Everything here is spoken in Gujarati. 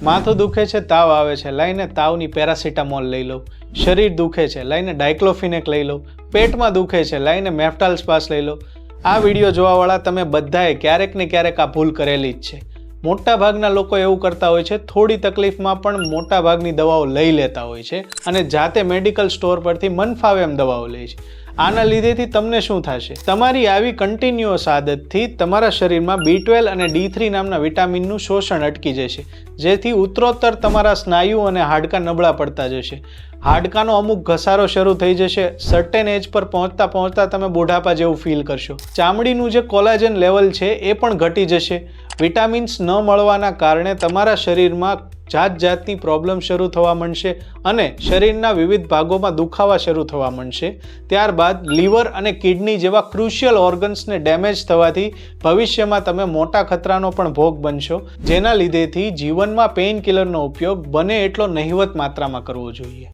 માથું દુખે છે, તાવ આવે છે, લઈને તાવની પેરાસિટામોલ લઈ લો. શરીર દુખે છે, લઈને ડાયક્લોફિનેક લઈ લો. પેટમાં દુખે છે, લઈને મેફ્ટાલ સ્પાસ લઈ લો. આ વિડીયો જોવાવાળા તમે બધાએ ક્યારેક ને ક્યારેક આ ભૂલ કરેલી જ છે. મોટા ભાગના લોકો એવું કરતા હોય છે, થોડી તકલીફમાં પણ મોટા ભાગની દવાઓ લઈ લેતા હોય છે અને જાતે મેડિકલ સ્ટોર પરથી મન ફાવે એમ દવાઓ લે છે. આના લીધેથી તમને શું થશે? તમારી આવી કન્ટિન્યુઅસ આદતથી તમારા શરીરમાં B12 અને D3 નામના વિટામિનનું શોષણ અટકી જશે, જેથી ઉત્તરોત્તર તમારા સ્નાયુ અને હાડકાં નબળા પડતા જશે. હાડકાનો અમુક ઘસારો શરૂ થઈ જશે. સર્ટેન એજ પર પહોંચતા તમે બુઢાપા જેવું ફીલ કરશો. ચામડીનું જે કોલાજન લેવલ છે એ પણ ઘટી જશે. વિટામિન્સ ન મળવાના કારણે તમારા શરીરમાં જાતની પ્રોબ્લેમ શરૂ થવા માંડશે અને શરીરના વિવિધ ભાગોમાં દુખાવા શરૂ થવા માંડશે. ત્યારબાદ લીવર અને કિડની જેવા ક્રુશિયલ ઓર્ગન્સને ડેમેજ થવાથી ભવિષ્યમાં તમે મોટા ખતરાનો પણ ભોગ બનશો, જેના લીધેથી જીવનમાં પેઇન કિલરનો ઉપયોગ બને એટલો નહિવત માત્રામાં કરવો જોઈએ.